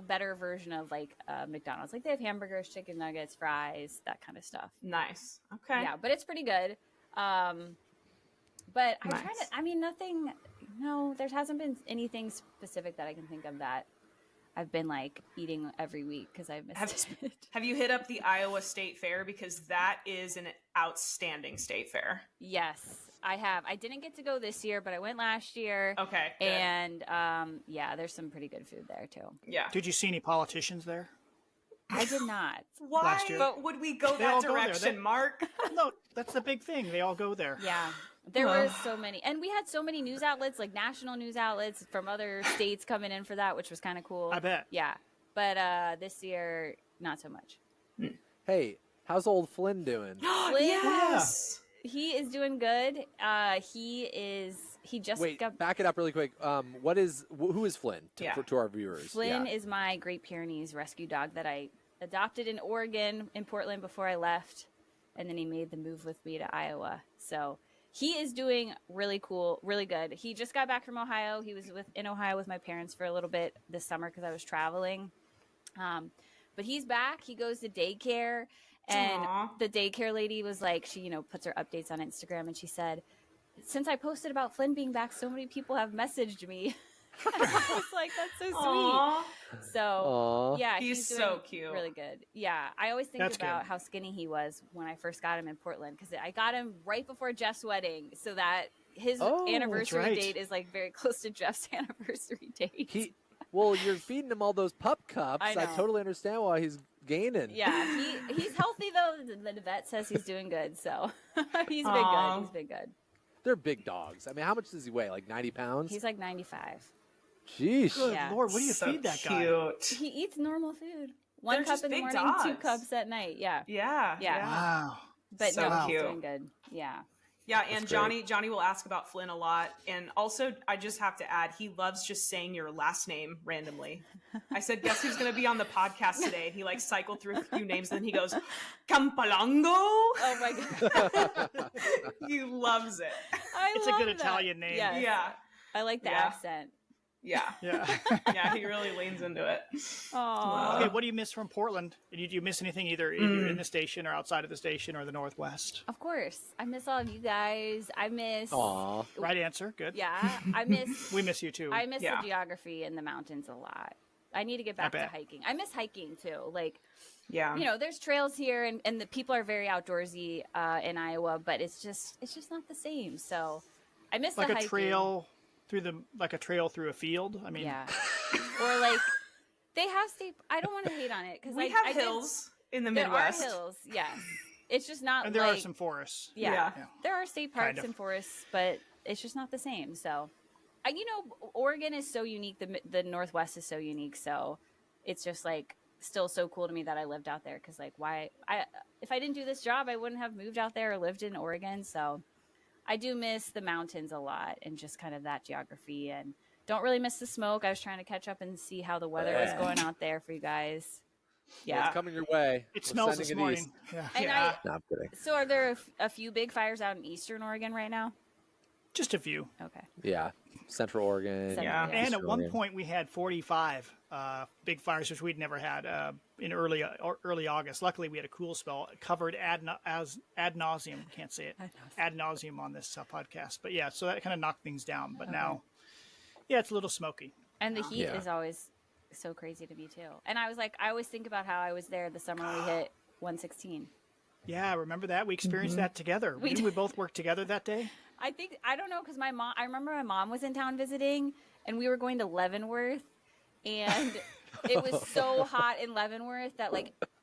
better version of like McDonald's. Like they have hamburgers, chicken nuggets, fries, that kind of stuff. Nice. Okay. Yeah, but it's pretty good. But I'm trying to. I mean, nothing. No, there hasn't been anything specific that I can think of that I've been like eating every week because I've missed it. Have you hit up the Iowa State Fair? Because that is an outstanding state fair. Yes, I have. I didn't get to go this year, but I went last year. Okay. Good. And yeah, there's some pretty good food there too. Yeah. Did you see any politicians there? I did not. Why would we go that direction, Mark? No, that's the big thing. They all go there. Yeah. There were so many. And we had so many news outlets, like national news outlets from other states coming in for that, which was kind of cool. I bet. Yeah. But this year, not so much. Hey, how's old Flynn doing? Flynn, Yes. he is doing good. He he just Wait, got back it up really quick. Who is Flynn to our viewers? Flynn is my Great Pyrenees rescue dog that I adopted in Oregon, in Portland before I left, and then he made the move with me to Iowa. So he is doing really cool, really good. He just got back from Ohio. He was in Ohio with my parents for a little bit this summer because I was traveling. But he's back. He goes to daycare, and the daycare lady was like, she puts her updates on Instagram, and she said, since I posted about Flynn being back, so many people have messaged me. I was like, that's so sweet. So yeah, he's so cute. Really good. Yeah, I always think about how skinny he was when I first got him in Portland, because I got him right before Jeff's wedding, so that his anniversary date is like very close to Jeff's anniversary date. Well, you're feeding him all those pup cups. I totally understand why he's gaining. Yeah, he's healthy though. The vet says he's doing good, so he's been good. He's been good. They're big dogs. I mean, how much does he weigh? Like 90 pounds? He's like 95. Jeez. Good Lord, what do you feed that guy? He eats normal food. One They're cup in the morning, dogs. 2 cups at night. Yeah. Wow. But So no, cute. he's doing good. Yeah. Yeah, and Johnny will ask about Flynn a lot. And also, I just have to add, he loves just saying your last name randomly. I said, guess who's going to be on the podcast today? And he cycled through a few names, and then he goes, Campalongo? Oh my God. He loves it. It's a good Italian name. Yes. Yeah. I like the accent. Yeah. Yeah. Yeah, he really leans into it. Aww. Okay, what do you miss from Portland? Did you miss anything either in the station or outside of the station or the Northwest? Of course. I miss all of you guys. I miss... Aw. Right answer. Good. Yeah. I miss... We miss you too. I miss the geography in the mountains a lot. I need to get back to hiking. I miss hiking too. There's trails here, and the people are very outdoorsy in Iowa, but it's just not the same. So I miss the hiking. Like a trail through a field. I mean, or they have state. I don't want to hate on it because we have hills in the Midwest. There are hills, yes. It's just not. And there are some forests. Yeah. There are state parks and forests, but it's just not the same. So, Oregon is so unique. The Northwest is so unique. So, it's just still so cool to me that I lived out there. Because if I didn't do this job, I wouldn't have moved out there or lived in Oregon. So. I do miss the mountains a lot and just kind of that geography, and don't really miss the smoke. I was trying to catch up and see how the weather was going out there for you guys. Yeah. Well, it's coming your way. It smells this morning. Yeah. No, I'm kidding. So are there a few big fires out in Eastern Oregon right now? Just a few. Okay. Yeah. Central Oregon. And at one point we had 45 big fires, which we'd never had in early August. Luckily, we had a cool spell covered ad nauseum. Can't say it. Ad nauseum on this podcast. But yeah, so that kind of knocked things down. But now, it's a little smoky. And the heat is always so crazy to me too. And I always think about how I was there the summer we hit 116. Yeah, remember that? We experienced that together. We both worked together that day. I don't know, because I remember my mom was in town visiting, and we were going to Leavenworth, and it was so hot in Leavenworth that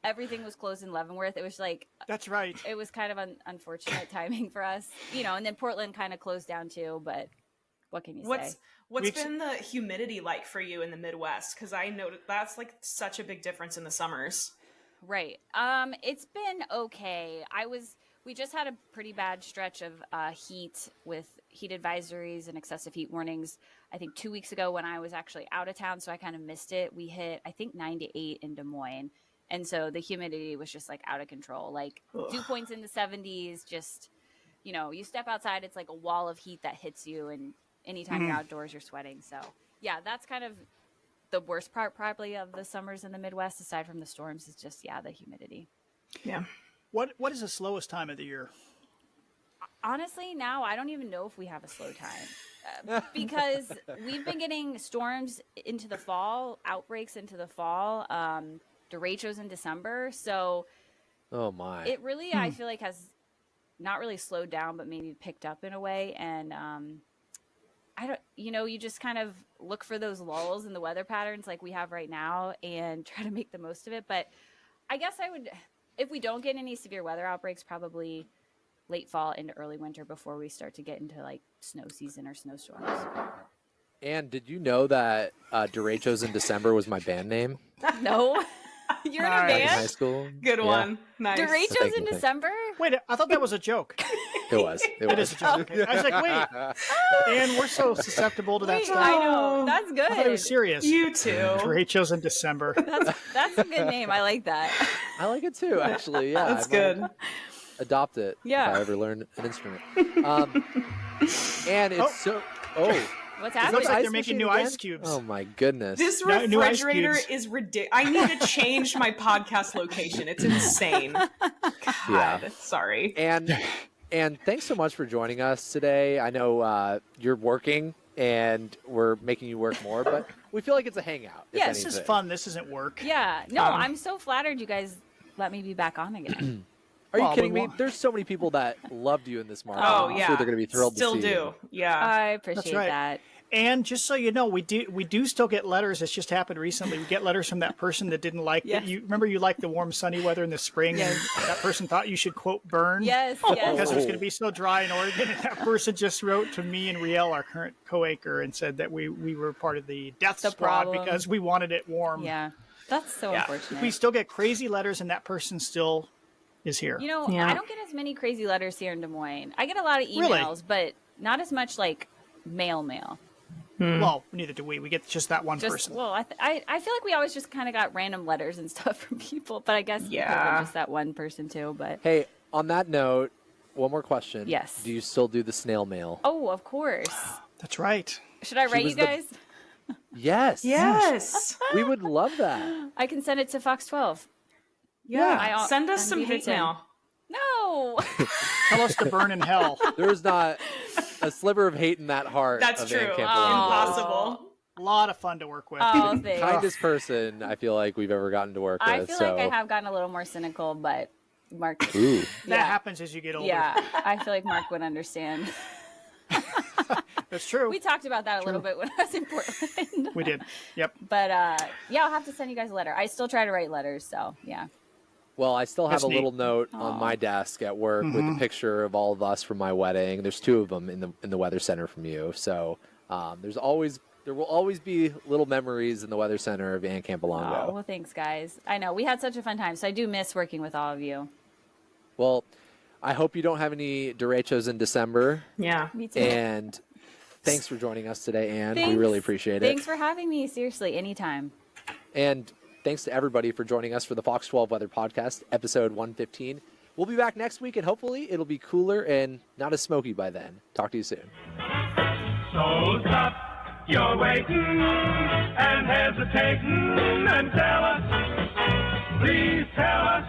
everything was closed in Leavenworth. It was that's right. It was kind of unfortunate timing for us, and then Portland kind of closed down too. But what can you say? What's been the humidity like for you in the Midwest? Because I know that's such a big difference in the summers. Right. It's been okay. We just had a pretty bad stretch of heat with heat advisories and excessive heat warnings, I think 2 weeks ago when I was actually out of town, so I kind of missed it. We hit, I think, 98 in Des Moines. And so the humidity was just out of control. Dew points in the 70s, just, you step outside, it's like a wall of heat that hits you. And anytime you're outdoors, you're sweating. So, yeah, that's kind of the worst part probably of the summers in the Midwest, aside from the storms, is just, the humidity. Yeah. What is the slowest time of the year? Honestly, now I don't even know if we have a slow time because we've been getting storms into the fall, outbreaks into the fall, derechos in December. So, oh my! It really, I feel has not really slowed down, but maybe picked up in a way. And I don't, you just kind of look for those lulls in the weather patterns like we have right now and try to make the most of it. But I guess I would. If we don't get any severe weather outbreaks, probably late fall into early winter before we start to get into snow season or snowstorms. And did you know that Derechos in December was my band name? No. You're in a Nice. back in high band? school. Good Yeah, one. Nice. Derechos Thank in you. December? Wait, I thought that was a joke. It was. It It was. is a joke. Okay. I was like, wait, and we're so susceptible to that Wait, stuff. I know. That's I thought it good. was serious. You too. Rachel's in December. That's a good name. I like that. I like it too, actually. Yeah, That's I might good. Adopt it. Yeah. If I ever learn an instrument. And it's Oh. so. Oh. What's It happening? looks like Ice they're making machine new again? ice cubes. Oh my goodness. This No- new ice refrigerator cubes. is ridiculous. I need to change my podcast location. It's insane. God, Yeah. sorry. And thanks so much for joining us today. I know you're working and we're making you work more, but we feel like it's a hangout. if Yeah, This is anything. fun. This isn't work. Yeah. No, I'm so flattered you guys let me be back on again. Are you Well, kidding we me? want- There's so many people that loved you in this market. Oh, I'm yeah. sure they're going to be thrilled Still to see do. you. Yeah. I appreciate right. that. And just so you know, we do still get letters. It's just happened recently. We get letters from that person that didn't like Yes. that. You remember you liked the warm, sunny weather in the spring, Yes. and that person thought you should quote burn. Yes, Because yes. it was going to be so dry in Oregon, and that person just wrote to me and Riel, our current co-acre, and said that we were part of the death The squad problem. because we wanted it warm. Yeah. That's so Yeah. unfortunate. We still get crazy letters, and that person still is here. You know, Yeah. I don't get as many crazy letters here in Des Moines. I get a lot of Really? emails, but not as much like mail. Well, neither do we. We get just that one Just person. well, I feel like we always just kind of got random letters and stuff from people, but I guess it could've been Yeah. just that one person too. But Hey, on that note, one more question. Yes. Do you still do the snail mail? oh, of course. That's right. Should I write was you the- guys? Yes. Yes. We would love that. I can send it to Fox 12. Yeah. I- Send us I'm some leave hate it in. mail. No. Tell us to burn in hell. There's not a sliver of hate in that heart. That's of true. Ann Campbell. Impossible. A lot of fun to work with. Oh, thanks. Kindest person I feel like we've ever gotten to work I with. feel so. like I have gotten a little more cynical, but Mark. Ooh. That yeah. happens as you get older. Yeah, I feel like Mark would understand. That's true. We talked about that a little bit when I was in Portland. We did. Yep. But yeah, I'll have to send you guys a letter. I still try to write letters, so yeah. Well, I still have That's a neat. little note on my desk at work with a picture of all of us from my wedding. There's two of them in the weather center from you. So there will always be little memories in the weather center of Ann Campbell Oh, Longo. well, thanks, guys. I know we had such a fun time, so I do miss working with all of you. Well, I hope you don't have any derechos in December. Yeah. Me too. And thanks for joining us today, Ann. We Thanks. really appreciate it. Thanks for having me. Seriously, anytime. And thanks to everybody for joining us for the Fox 12 Weather Podcast, episode 115. We'll be back next week, and hopefully it'll be cooler and not as smoky by then. Talk to you soon. So stop your waiting and hesitating and tell us, please tell us